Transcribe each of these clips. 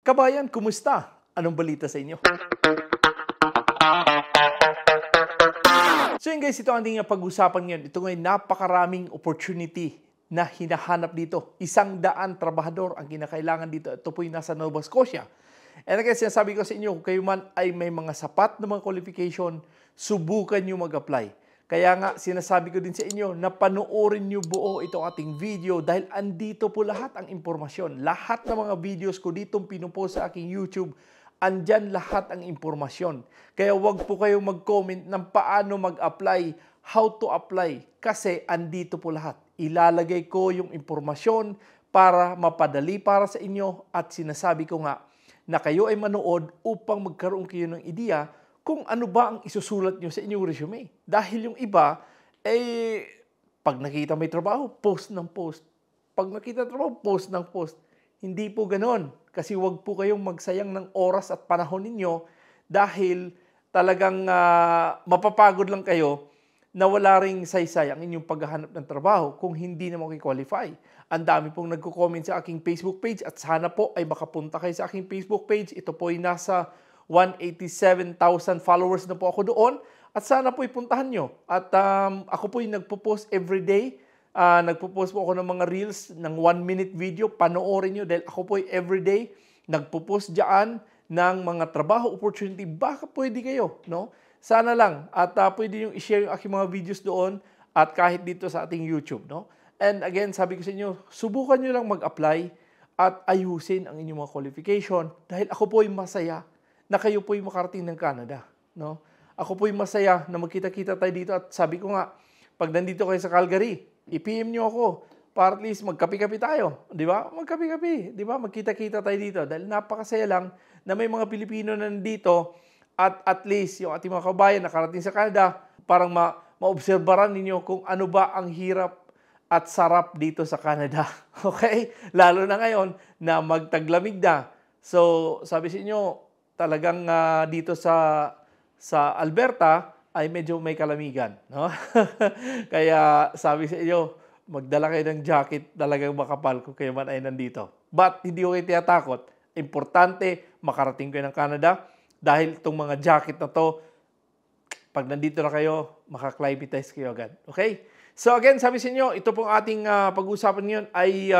Kabayan, kumusta? Anong balita sa inyo? So yun guys, ito ang ating pag-usapan ngayon. Ito ngayon, napakaraming opportunity na hinahanap dito. 100 trabahador ang kinakailangan dito. Ito po yung nasa Nova Scotia. And again, sinasabi ko sa inyo, kung kayo man ay may mga sapat na mga qualification, subukan nyo mag-apply. Kaya nga, sinasabi ko din sa inyo na panoorin nyo buo itong ating video dahil andito po lahat ang impormasyon. Lahat ng mga videos ko ditong pinupost sa aking YouTube, andyan lahat ang impormasyon. Kaya wag po kayong mag-comment ng paano mag-apply, how to apply, kasi andito po lahat. Ilalagay ko yung impormasyon para mapadali para sa inyo at sinasabi ko nga na kayo ay manood upang magkaroon kayo ng ideya kung ano ba ang isusulat nyo sa inyong resume. Dahil yung iba, pag nakita may trabaho, post ng post. Pag nakita trabaho, post ng post. Hindi po ganon. Kasi wag po kayong magsayang ng oras at panahon ninyo dahil talagang mapapagod lang kayo na wala ring saysay ang inyong paghahanap ng trabaho kung hindi na qualify. Ang dami pong nagko-comment sa aking Facebook page at sana po ay makapunta kayo sa aking Facebook page. Ito po ay nasa 187,000 followers na po ako doon at sana po ipuntahan nyo. At ako po ay nagpo-post everyday. Nagpo-post po ako ng mga reels ng 1-minute video. Panoorin nyo dahil ako po ay everyday nagpo-post dyan ng mga trabaho opportunity. Baka pwede kayo, no? Sana lang. At pwede nyo i-share yung aking mga videos doon at kahit dito sa ating YouTube, no? And again, sabi ko sa inyo, subukan nyo lang mag-apply at ayusin ang inyong mga qualification dahil ako po ay masaya na kayo po'y makarating ng Canada. No? Ako po'y masaya na magkita-kita tayo dito at sabi ko nga, pag nandito kayo sa Calgary, i-PM nyo ako para at least magkapi-kapi tayo. Di ba? Magkapi-kapi. Di ba? Magkita-kita tayo dito dahil napakasaya lang na may mga Pilipino na nandito at least yung ating mga kabayan nakarating sa Canada, parang maobserbaran ninyo kung ano ba ang hirap at sarap dito sa Canada. Okay? Lalo na ngayon na magtaglamig na. So, sabi sa inyo, talagang dito sa Alberta ay medyo may kalamigan, no? Kaya sabi sa inyo, magdala kayo ng jacket talagang makapal kung kayo man ay nandito. But hindi ko kayo tiyatakot. Importante, makarating kayo ng Canada dahil itong mga jacket na to, pag nandito na kayo, makaklimatize kayo agad. Okay? So again, sabi sa inyo, ito pong ating pag-uusapan ngayon ay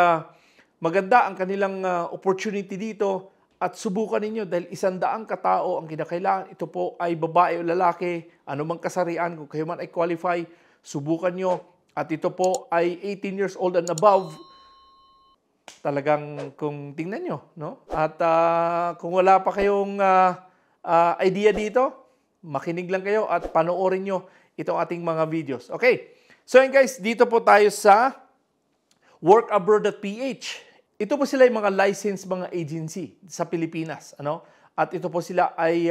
maganda ang kanilang opportunity dito. At subukan ninyo dahil 100 katao ang kinakailangan. Ito po ay babae o lalaki, anumang kasarian, kung kayo man ay qualify, subukan nyo. At ito po ay 18 years old and above. Talagang kung tingnan nyo, no? At kung wala pa kayong idea dito, makinig lang kayo at panoorin nyo itong ating mga videos. Okay, so yun guys, dito po tayo sa workabroad.ph. Ito po sila yung mga licensed mga agency sa Pilipinas. Ano? At ito po sila ay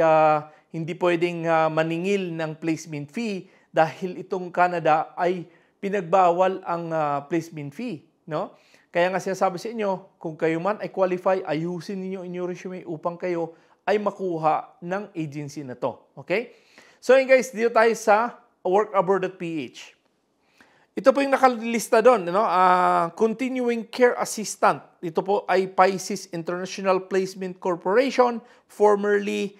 hindi pwedeng maningil ng placement fee dahil itong Canada ay pinagbawal ang placement fee. No? Kaya nga sinasabi sa inyo, kung kayo man ay qualify, ayusin niyo inyong resume upang kayo ay makuha ng agency na to. Okay? So yun guys, dito tayo sa workabroad.ph. Ito po yung nakalista doon, no? Continuing Care Assistant. Ito po ay Pisces International Placement Corporation, formerly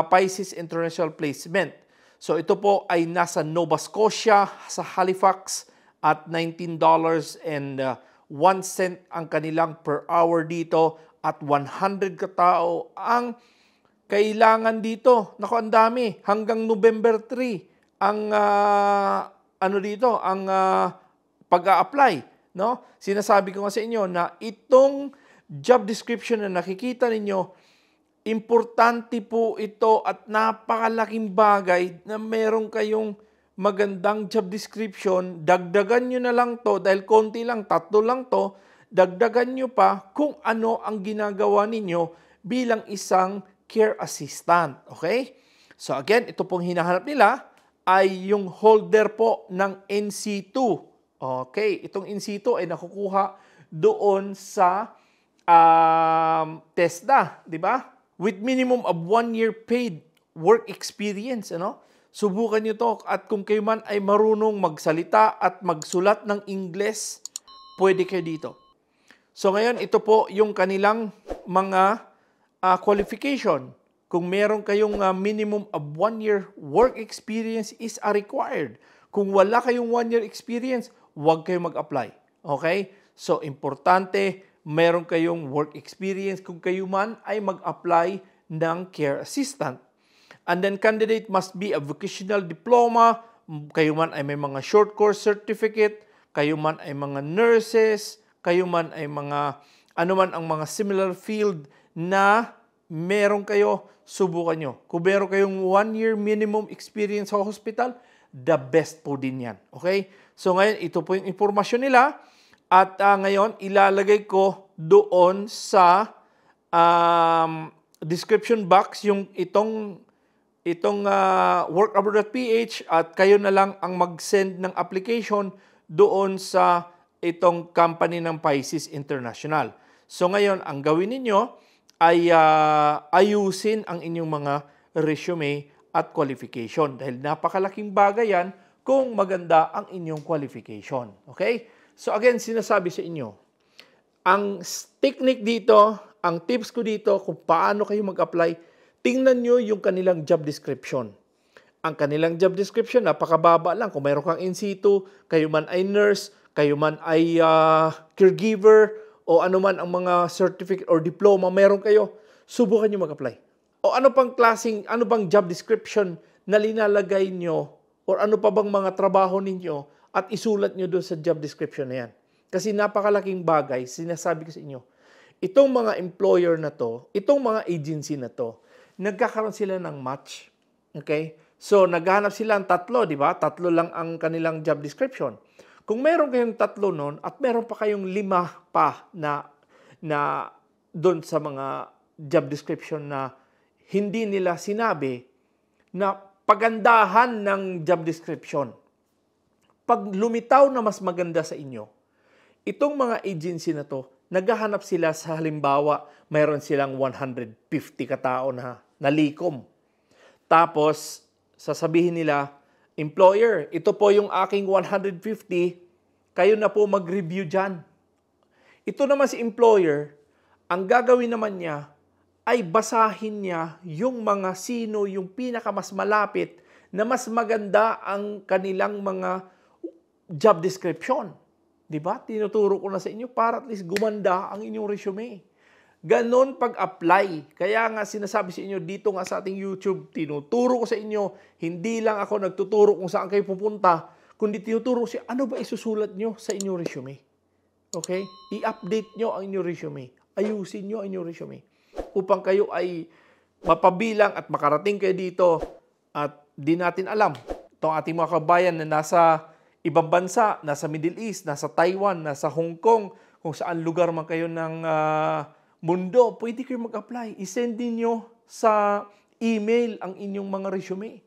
Pisces International Placement. So ito po ay nasa Nova Scotia, sa Halifax, at $19.01 ang kanilang per hour dito at 100 katao ang kailangan dito. Naku, ang dami. Hanggang November 3 ang ang pag-a-apply, no? Sinasabi ko nga sa inyo na itong job description na nakikita ninyo, importante po ito at napakalaking bagay na meron kayong magandang job description. Dagdagan nyo na lang to dahil konti lang, 3 lang to. Dagdagan nyo pa kung ano ang ginagawa ninyo bilang isang care assistant. Okay? So again, ito pong hinahanap nila ay yung holder po ng NC2. Okay, itong NC2 ay nakukuha doon sa TESDA, di ba? With minimum of 1 year paid work experience, ano? Subukan nyo to at kung kayo man ay marunong magsalita at magsulat ng Ingles, pwede kayo dito. So ngayon, ito po yung kanilang mga qualification. Kung meron kayong minimum of 1 year work experience is required. Kung wala kayong 1 year experience, huwag kayong mag-apply. Okay? So, importante, meron kayong work experience kung kayo man ay mag-apply ng care assistant. And then, candidate must be a vocational diploma. Kayo man ay may mga short course certificate. Kayo man ay mga nurses. Kayo man ay mga, ano man ang mga similar field na meron kayo, subukan nyo. Kung meron kayong 1 year minimum experience sa hospital, the best po din yan. Okay? So ngayon, ito po yung informasyon nila. At ngayon, ilalagay ko doon sa description box yung itong workabroad.ph at kayo na lang ang mag-send ng application doon sa itong company ng Pisces International. So ngayon, ang gawin ninyo ay ayusin ang inyong mga resume at qualification. Dahil napakalaking bagay yan kung maganda ang inyong qualification. Okay? So again, sinasabi sa inyo, ang technique dito, ang tips ko dito kung paano kayo mag-apply, tingnan nyo yung kanilang job description. Ang kanilang job description, napakababa lang. Kung mayroon kang in situ, kayo man ay nurse, kayo man ay caregiver, o ano man ang mga certificate or diploma meron kayo, subukan nyo mag-apply. O ano bang job description na linalagay nyo or ano pa bang mga trabaho ninyo at isulat nyo doon sa job description na yan. Kasi napakalaking bagay, sinasabi ko sa inyo, itong mga employer na to, itong mga agency na to, nagkakaroon sila ng match. Okay? So, naghahanap sila ng tatlo, di ba? Tatlo lang ang kanilang job description. Kung meron kayong tatlo nun at meron pa kayong 5 pa na doon sa mga job description na hindi nila sinabi na pagandahan ng job description. Pag lumitaw na mas maganda sa inyo, itong mga agency na to, naghahanap sila sa halimbawa, mayroon silang 150 katao na nalikom. Tapos, sasabihin nila, employer, ito po yung aking 150, kayo na po mag-review dyan. Ito naman si employer, ang gagawin naman niya ay basahin niya yung mga sino, yung pinakamas malapit na mas maganda ang kanilang mga job description. Diba? Tinuturo ko na sa inyo para at least gumanda ang inyong resume. Ganon pag-apply. Kaya nga sinasabi sa inyo dito nga sa ating YouTube, tinuturo ko sa inyo, hindi lang ako nagtuturo kung saan kayo pupunta, kundi tinuturo ko sa ano ba isusulat nyo sa inyong resume. Okay? I-update nyo ang inyong resume. Ayusin nyo ang inyong resume. Upang kayo ay mapabilang at makarating kayo dito at di natin alam itong ating mga kabayan na nasa ibang bansa, nasa Middle East, nasa Taiwan, nasa Hong Kong, kung saan lugar man kayo ng mundo, pwede kayo mag-apply. I-send niyo sa email ang inyong mga resume.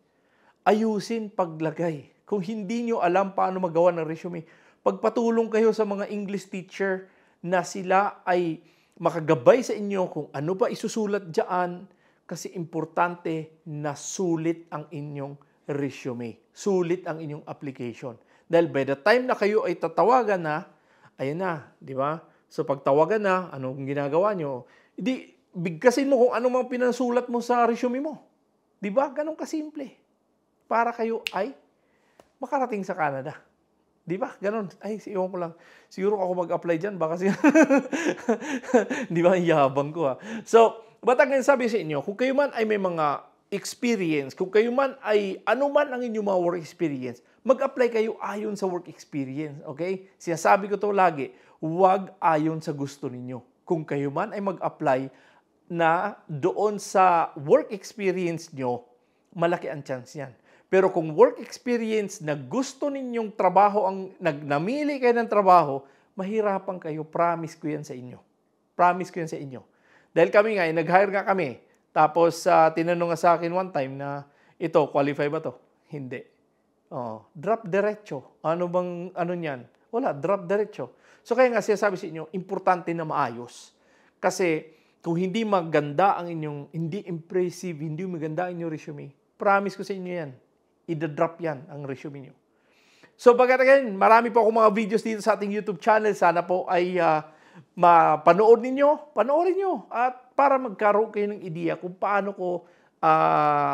Ayusin paglagay. Kung hindi nyo alam paano magawa ng resume, pagpatulong kayo sa mga English teacher na sila ay makagabay sa inyo kung ano ba isusulat dyan kasi importante na sulit ang inyong resume. Sulit ang inyong application. Dahil by the time na kayo ay tatawagan na, ayan na, di ba? So pag tawagan na, anong ginagawa nyo? Hindi, bigkasin mo kung ano mang pinasulat mo sa resume mo. Di ba? Ganun kasimple. Para kayo ay makarating sa Canada. Di ba? Ganun. Ay, iwan ko lang. Siguro ako mag-apply dyan. Baka siya. Di ba? Yabang ko ha. So, ba't ang sabi sa inyo, kung kayo man ay may mga experience, kung kayo man ay ano man ang inyong mga work experience, mag-apply kayo ayon sa work experience. Okay? Sinasabi ko to lagi, huwag ayon sa gusto ninyo. Kung kayo man ay mag-apply na doon sa work experience nyo, malaki ang chance yan. Pero kung work experience na gusto ninyong trabaho, namili kayo ng trabaho, mahirapan kayo. Promise ko yan sa inyo. Promise ko yan sa inyo. Dahil kami nga, nag-hire nga kami. Tapos, tinanong nga sa akin one time na, ito, qualify ba to? Hindi. Drop diretso. Ano niyan? Wala, drop diretso. So, kaya nga siya sabi sa inyo, importante na maayos. Kasi, kung hindi maganda ang inyong, hindi impressive, hindi maganda ang inyong resume, promise ko sa inyo yan. I-drop yan ang resume niyo. So, again, marami po akong mga videos dito sa ating YouTube channel. Sana po ay mapanood ninyo, panoorin nyo. At para magkaroon kayo ng ideya kung paano ko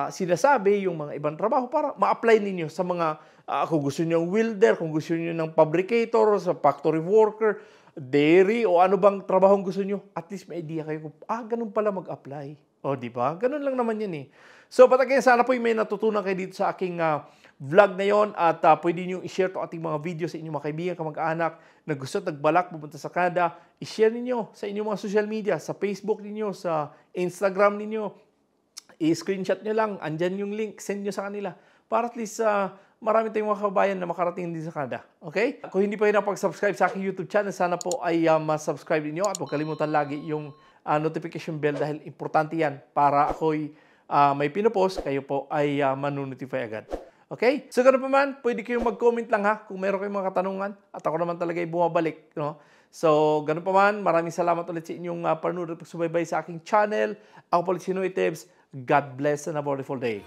sinasabi yung mga ibang trabaho para ma-apply ninyo sa mga kung gusto niyo ng welder, kung gusto niyo ng fabricator, sa factory worker, dairy, o ano bang trabaho gusto niyo, at least may idea kayo kung, ganun pala mag-apply. O, di ba? Ganun lang naman yan eh. So, patagay, sana po may natutunan kayo dito sa aking vlog na yon at pwede niyo i-share to ating mga video sa inyong mga kaibigan, kamag-anak na gusto at nagbalak pumunta sa Canada. I-share ninyo sa inyong mga social media, sa Facebook ninyo, sa Instagram ninyo. I-screenshot nyo lang, andyan yung link, send nyo sa kanila para at least marami tayong mga kabayan na makarating din sa Canada. Okay? Kung hindi pa rin nakapag-subscribe sa aking YouTube channel, sana po ay ma-subscribe niyo at huwag kalimutan lagi yung notification bell dahil importante yan para ako'y may pinopost, kayo po ay manu-notify agad. Okay? So, ganoon pa man, pwede kayong mag-comment lang ha kung meron kayong mga katanungan at ako naman talaga ay bumabalik. No? So, ganoon pa man, maraming salamat ulit sa inyong panonood at pagsubaybay sa aking channel. Ako po ulit si Noy Tebs. God bless and a wonderful day.